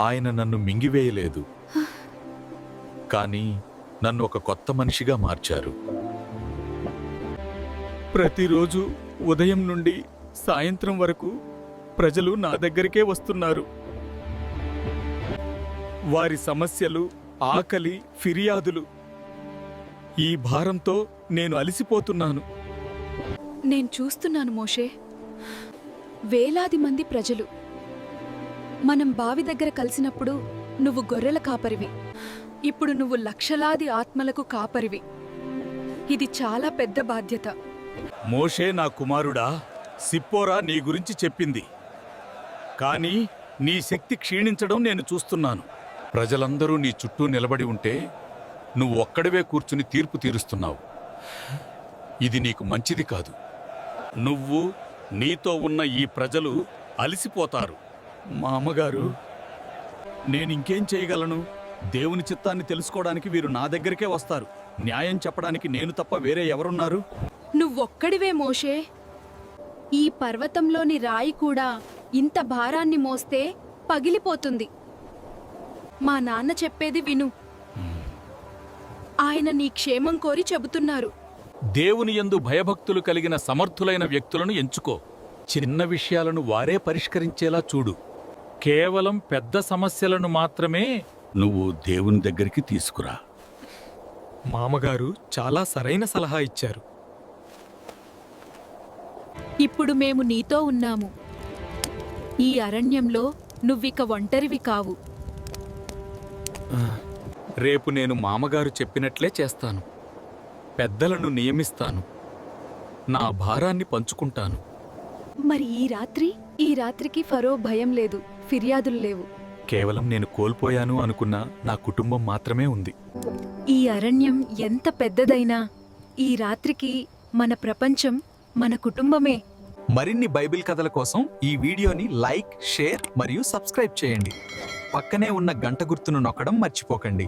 ఆయన నన్ను మింగివేయలేదు, కానీ నన్ను ఒక కొత్త మనిషిగా మార్చారు. ప్రతిరోజు ఉదయం నుండి సాయంత్రం వరకు ప్రజలు నా దగ్గరికే వస్తున్నారు. వారి సమస్యలు, ఆకలి, ఫిర్యాదులు, ఈ భారంతో నేను అలసిపోతున్నాను. నేను చూస్తున్నాను మోషే, వేలాది మంది ప్రజలు. మనం బావి దగ్గర కలిసినప్పుడు నువ్వు గొర్రెల కాపరివి, ఇప్పుడు నువ్వు లక్షలాది ఆత్మలకు కాపరివి. ఇది చాలా పెద్ద బాధ్యత. మోషే నా కుమారుడా, సిప్పోరా నీ గురించి చెప్పింది, కానీ నీ శక్తి క్షీణించడం నేను చూస్తున్నాను. ప్రజలందరూ నీ చుట్టూ నిలబడి ఉంటే నువ్వు ఒక్కడివే కూర్చుని తీర్పు తీరుస్తున్నావు. ఇది నీకు మంచిది కాదు. నువ్వు, నీతో ఉన్న ఈ ప్రజలు అలసిపోతారు. మా అమ్మగారు, నేనింకేం చేయగలను? దేవుని చిత్తాన్ని తెలుసుకోవడానికి వీరు నా దగ్గరికే వస్తారు. న్యాయం చెప్పడానికి నేను తప్ప వేరే ఎవరున్నారు? నువ్వొక్కడివే మోషే. ఈ పర్వతంలోని రాయి కూడా ఇంత భారాన్ని మోస్తే పగిలిపోతుంది. మా నాన్న చెప్పేది విను. ఆయన నీ క్షేమం కోరి చెబుతున్నారు. దేవుని యందు భయభక్తులు కలిగిన సమర్థులైన వ్యక్తులను ఎంచుకో. చిన్న విషయాలను వారే పరిష్కరించేలా చూడు. కేవలం పెద్ద సమస్యలను మాత్రమే నువ్వు దేవుని దగ్గరికి తీసుకురా. మామగారు చాలా సరైన సలహా ఇచ్చారు. ఇప్పుడు మేము నీతో ఉన్నాము. ఈ అరణ్యంలో నువ్విక ఒంటరివి కావు. రేపు నేను మామగారు చెప్పినట్లే చేస్తాను. పెద్దలను నియమిస్తాను. నా భారాన్ని పంచుకుంటాను. మరి ఈ రాత్రికి ఫరో భయం లేదు, ఫిర్యాదులు లేవు. కేవలం నేను కోల్పోయాను అనుకున్న నా కుటుంబం మాత్రమే ఉంది. ఈ అరణ్యం ఎంత పెద్దదైనా ఈ రాత్రికి మన ప్రపంచం మన కుటుంబమే. మరిన్ని బైబిల్ కథల కోసం ఈ వీడియోని లైక్, షేర్ మరియు సబ్స్క్రైబ్ చేయండి. పక్కనే ఉన్న గంట గుర్తును నొక్కడం మర్చిపోకండి.